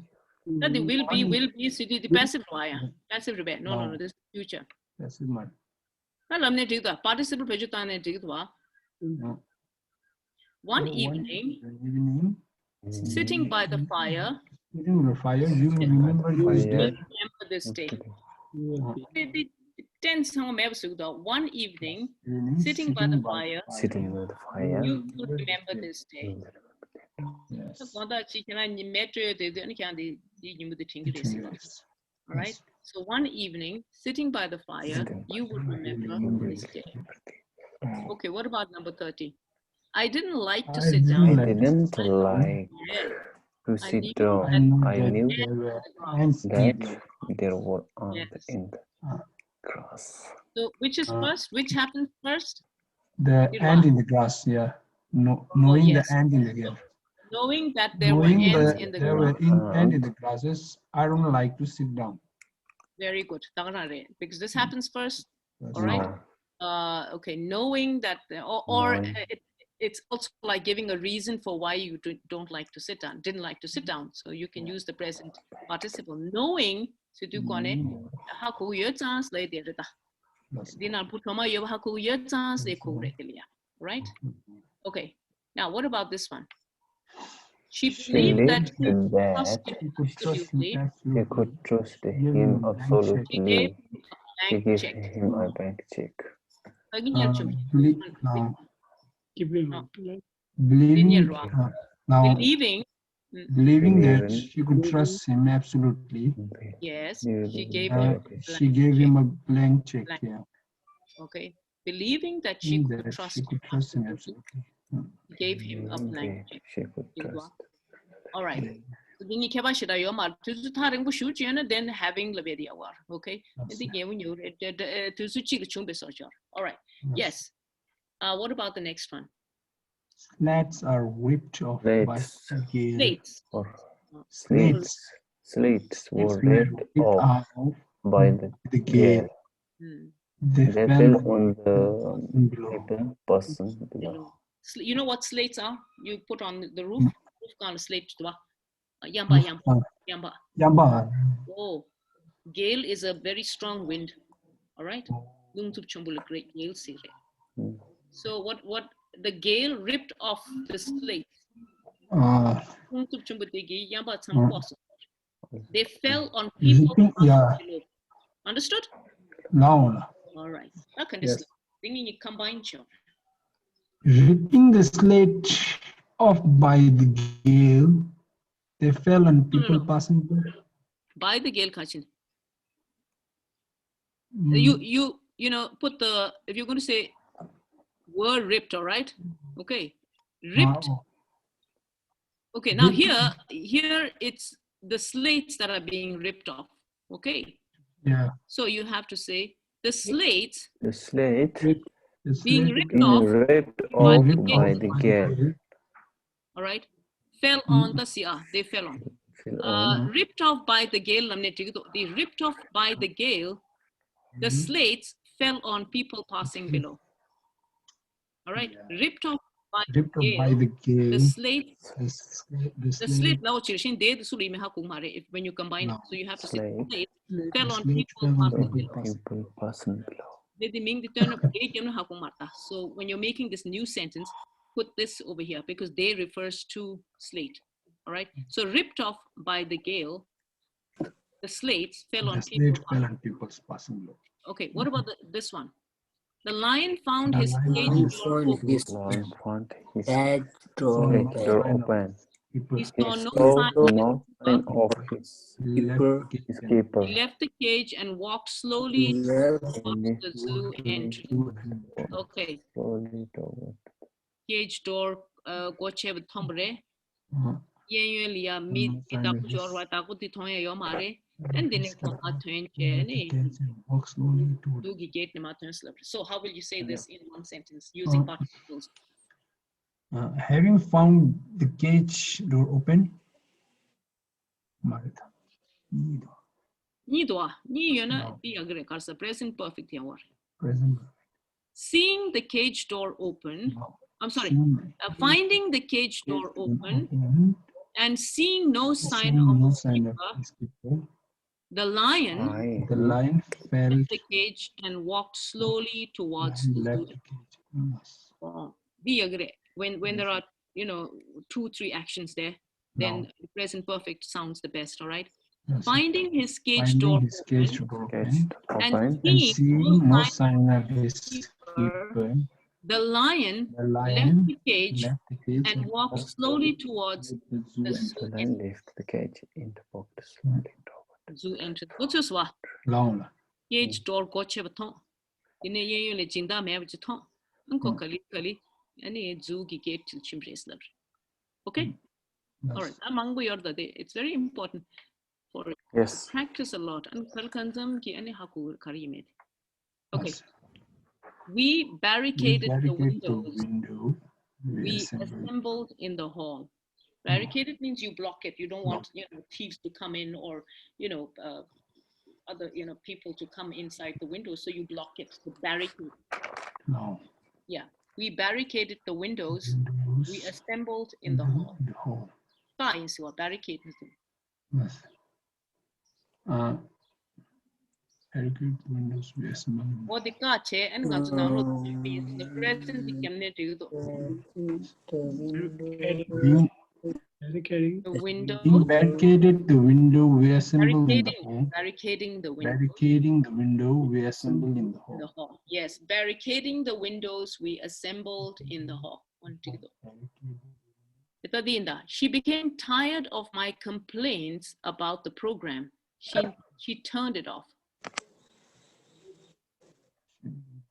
[SPEAKER 1] No, the will be the passive wire. Passive rebate. No, this is future.
[SPEAKER 2] Passive man.
[SPEAKER 1] Participle one evening, sitting by the fire,
[SPEAKER 2] you remember
[SPEAKER 1] this day. 10 one evening, sitting by the fire,
[SPEAKER 4] Sitting by the fire.
[SPEAKER 1] you will remember this day.
[SPEAKER 4] You will remember
[SPEAKER 2] Yes.
[SPEAKER 1] All right. So one evening, sitting by the fire, you would remember this day. Okay, what about number 30? I didn't like to sit down.
[SPEAKER 4] I didn't like to sit down. I knew that there were ants in the grass.
[SPEAKER 1] So which is first? Which happened first?
[SPEAKER 2] The ant in the grass, yeah. Knowing
[SPEAKER 1] yes.
[SPEAKER 2] the ant in the grass.
[SPEAKER 1] Knowing that there were ants in the grass.
[SPEAKER 2] Ant in the grasses, I don't like to sit down.
[SPEAKER 1] Very good. Because this happens first. All right. Okay. Knowing that, it's also like giving a reason for why you don't like to sit down, didn't like to sit down. So you can use the present participle. Knowing, right? Okay. Now, what about this one? She believed that
[SPEAKER 4] she could trust him absolutely. She gave him a blank check.
[SPEAKER 2] Believing that she could trust him absolutely.
[SPEAKER 1] Yes,
[SPEAKER 2] she gave him a blank check. Yeah.
[SPEAKER 1] Okay. Believing that she could trust
[SPEAKER 2] him absolutely.
[SPEAKER 1] Gave him a blank check.
[SPEAKER 4] She could trust.
[SPEAKER 1] All right. Then having Lavedia war. Okay. All right. Yes. What about the next one?
[SPEAKER 2] Slats are whipped off by
[SPEAKER 1] slates.
[SPEAKER 4] Slates were ripped off by the gale. They fell on the people passing below.
[SPEAKER 1] You know what slates are? You put on the roof. Roof kind of slate. Yamba. Oh, gale is a very strong wind. All right. Great gale. So what the gale ripped off the slate. They fell on people below. Understood?
[SPEAKER 2] No.
[SPEAKER 1] All right. Yes.
[SPEAKER 2] Ripping the slate off by the gale, they fell on people passing by.
[SPEAKER 1] By the gale, Kachin. You know, put the, if you're going to say were ripped, all right? Okay. Ripped. Okay, now here it's the slates that are being ripped off. Okay.
[SPEAKER 2] Yeah.
[SPEAKER 1] So you have to say the slate
[SPEAKER 4] being ripped off by the gale.
[SPEAKER 1] All right. Fell on the sea. They fell on. Ripped off by the gale. They ripped off by the gale. The slates fell on people passing below. All right. Ripped off by the gale. The slate now when you combine it. So you have to say slate fell on people passing below. So when you're making this new sentence, put this over here because they refers to slate. All right. So ripped off by the gale, the slates fell on people passing below. Okay. What about this one? The lion found his cage door open. He saw no sign of his keeper. He left the cage and walked slowly towards the zoo entry. Okay. Cage door goche with thombre. Yen lia meet itaku jorwa taku ti thoya yo mare. And then so how will you say this in one sentence using participles?
[SPEAKER 2] Having found the cage door open,
[SPEAKER 1] present perfect.
[SPEAKER 2] Present.
[SPEAKER 1] Seeing the cage door open, I'm sorry, finding the cage door open and seeing no sign of his keeper, the lion fell the cage and walked slowly towards the zoo. Be agree. When there are 2-3 actions there, then the present perfect sounds the best. All right.
[SPEAKER 2] Yes.
[SPEAKER 1] Finding his cage
[SPEAKER 2] Finding
[SPEAKER 1] door
[SPEAKER 2] his cage
[SPEAKER 1] open
[SPEAKER 2] door
[SPEAKER 4] Cage
[SPEAKER 2] open
[SPEAKER 1] and
[SPEAKER 4] open.
[SPEAKER 2] and
[SPEAKER 1] seeing
[SPEAKER 2] seeing
[SPEAKER 1] no
[SPEAKER 2] no
[SPEAKER 1] sign
[SPEAKER 2] sign
[SPEAKER 1] of
[SPEAKER 2] of his
[SPEAKER 1] keeper,
[SPEAKER 2] keeper,
[SPEAKER 1] the lion
[SPEAKER 2] the
[SPEAKER 1] left
[SPEAKER 2] lion
[SPEAKER 1] the cage
[SPEAKER 2] left the cage
[SPEAKER 1] and walked slowly towards
[SPEAKER 2] the zoo
[SPEAKER 1] the
[SPEAKER 2] entrance.
[SPEAKER 1] zoo
[SPEAKER 4] The lion left the cage in the box sliding toward.
[SPEAKER 1] zoo entrance. What's your swa?
[SPEAKER 2] Long la.
[SPEAKER 1] Cage door goche baton. Dine ye yun le jinda me abji ton. Unko kali kali. Ani zoo ki gate til chimres labri. Okay? All right. Among yorda de. It's very important for
[SPEAKER 4] Yes.
[SPEAKER 1] practice a lot. And kalkanzam ki ani haku karimed. Okay.
[SPEAKER 2] Yes.
[SPEAKER 1] We barricaded the
[SPEAKER 2] Barricade the
[SPEAKER 1] windows
[SPEAKER 2] window.
[SPEAKER 1] we assembled in the hall. Barricaded means you block it. You don't want thieves to come in or other people to come inside the window. So you block it. So barricade.
[SPEAKER 2] No.
[SPEAKER 1] Yeah, we barricaded the windows. We assembled in the hall.
[SPEAKER 2] The hall.
[SPEAKER 1] Fine, so barricade.
[SPEAKER 2] Yes. Barricade the windows. We assembled.
[SPEAKER 1] Or the kache and the present
[SPEAKER 2] Being
[SPEAKER 5] Barricading.
[SPEAKER 1] the window.
[SPEAKER 2] Being barricaded the window, we assembled in the hall.
[SPEAKER 1] Barricading the window.
[SPEAKER 2] Barricading the window, we assembled in the
[SPEAKER 1] In the
[SPEAKER 2] hall.
[SPEAKER 1] hall. Yes, barricading the windows, we assembled in the hall. She became tired of my complaints about the program. She turned it off.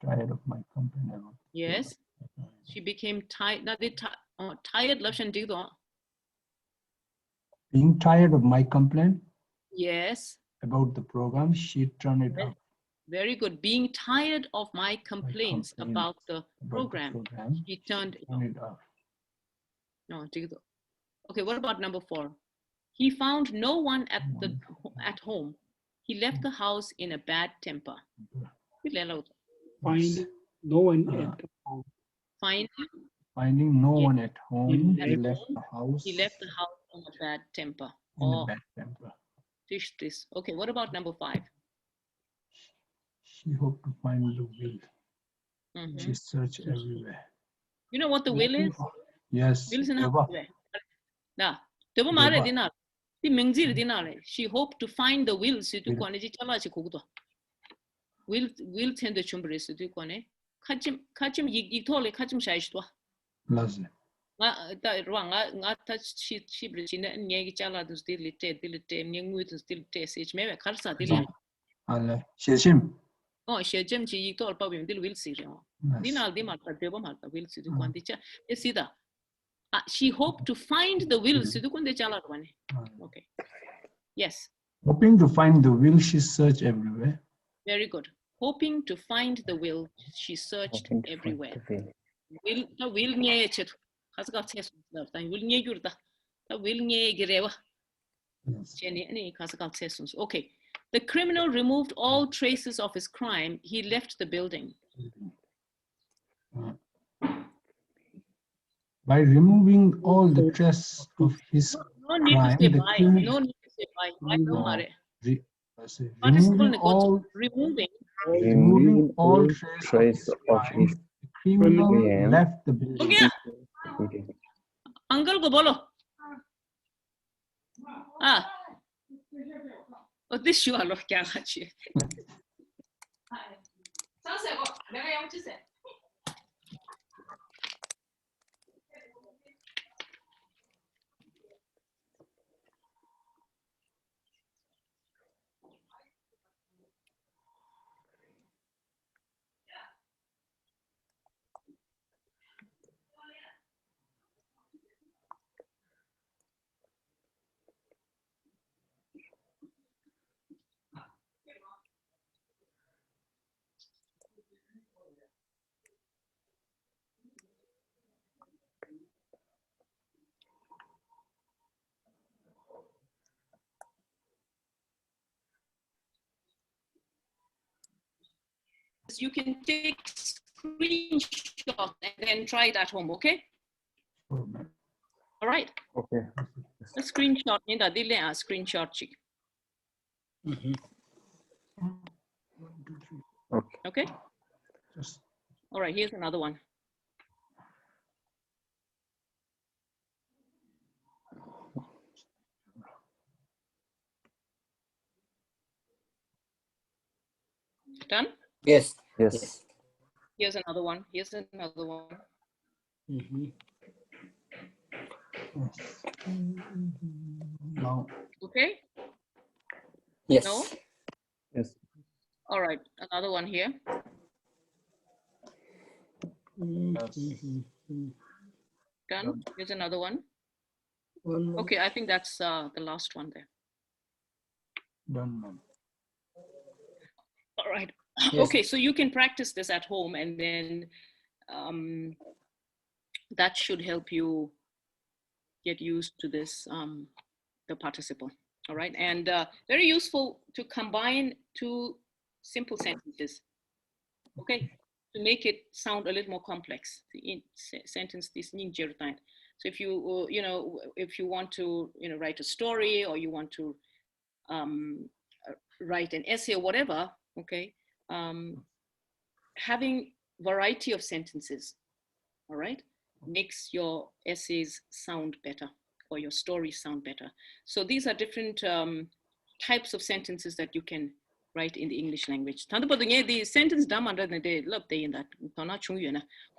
[SPEAKER 2] Tired of my complaint.
[SPEAKER 1] Yes, she became tired. Tired.
[SPEAKER 2] Being tired of my complaint.
[SPEAKER 1] Yes.
[SPEAKER 2] About the program, she turned it off.
[SPEAKER 1] Very good. Being tired of my complaints about the program, she turned it off. No, okay, what about number 4? He found no one at home. He left the house in a bad temper.
[SPEAKER 5] Finding no one at home.
[SPEAKER 2] Finding no one at home, he left the house.
[SPEAKER 1] He left the house in a bad temper.
[SPEAKER 2] In a bad temper.
[SPEAKER 1] This. Okay, what about number 5?
[SPEAKER 2] She hoped to find the will. She searched everywhere.
[SPEAKER 1] You know what the will is?
[SPEAKER 2] Yes.
[SPEAKER 1] Will is in now, she hoped to find the will. Will tend to chumbris to kone. Kachim yitole kachim shaish.
[SPEAKER 2] Lazim.
[SPEAKER 1] Nga she bridging and yagi chala to still it young with still taste maybe karsa dilla.
[SPEAKER 2] Sheshim.
[SPEAKER 1] Oh, Shejim chi told Bobby until will see. Dinal Dimata Devamata will see the Quanticha. You see that? She hoped to find the will to do the chala one. Okay. Yes.
[SPEAKER 2] Hoping to find the will, she searched everywhere.
[SPEAKER 1] Very good. Hoping to find the will, she searched everywhere. Will the will near it. Has got test love. I will near you. The will near Gireva. Jenny, any classical sessions. Okay. The criminal removed all traces of his crime. He left the building.
[SPEAKER 2] By removing all the traces of his
[SPEAKER 1] no need
[SPEAKER 2] crime,
[SPEAKER 1] to say bye. No need to say bye.
[SPEAKER 4] Removing all traces of his
[SPEAKER 2] criminal left the building.
[SPEAKER 1] Okay. Uncle ko bolo. Oh, this you are look kya kachi. You can take screenshots and then try it at home, okay? All right.
[SPEAKER 4] Okay.
[SPEAKER 1] A screenshot, a screenshot. Okay. All right, here's another one. Done?
[SPEAKER 3] Yes.
[SPEAKER 4] Yes.
[SPEAKER 1] Here's another one. Here's another one.
[SPEAKER 3] Mhm.
[SPEAKER 2] Yes. Now.
[SPEAKER 1] Okay?
[SPEAKER 3] Yes.
[SPEAKER 1] No?
[SPEAKER 4] Yes.
[SPEAKER 1] All right, another one here.
[SPEAKER 3] Mhm.
[SPEAKER 1] Done? Here's another one.
[SPEAKER 3] One more.
[SPEAKER 1] Okay, I think that's the last one there.
[SPEAKER 2] Done, ma'am.
[SPEAKER 1] All right.
[SPEAKER 3] Yes.
[SPEAKER 1] Okay, so you can practice this at home, and then that should help you get used to this, the participle. All right, and very useful to combine two simple sentences. Okay, to make it sound a little more complex. The sentence this. So if you if you want to write a story, or you want to write an essay or whatever, okay, having variety of sentences, all right, makes your essays sound better, or your stories sound better. So these are different types of sentences that you can write in the English language. The sentence dam under the day love day in that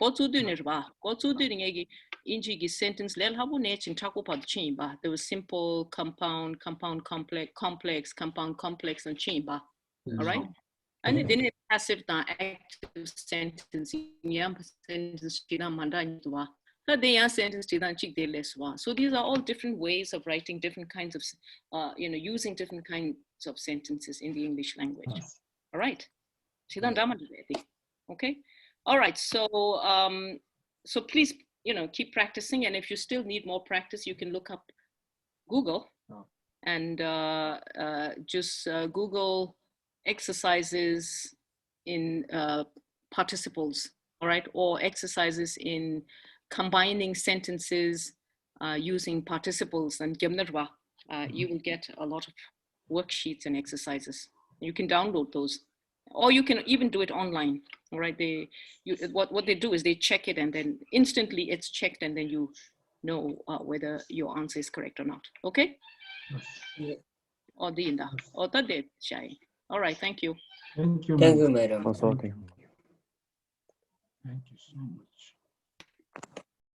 [SPEAKER 1] go to the inji sentence lel habu nech in taco pad chimba. There was simple, compound, complex, compound, complex, and chimba. All right. And then it passive na active sentence sentence so these are all different ways of writing different kinds of using different kinds of sentences in the English language. All right. Okay. All right. So so please keep practicing, and if you still need more practice, you can look up Google and just Google exercises in participles, all right, or exercises in combining sentences using participles and gymnarva. You will get a lot of worksheets and exercises. You can download those, or you can even do it online. All right, what they do is they check it, and then instantly it's checked, and then you know whether your answer is correct or not. Okay.
[SPEAKER 3] Yeah.
[SPEAKER 1] Or Dinda, or the Shai. All right, thank you.
[SPEAKER 2] Thank you,
[SPEAKER 3] Thank
[SPEAKER 2] ma'am.
[SPEAKER 3] you, madam.
[SPEAKER 4] Also,
[SPEAKER 2] Thank you so much.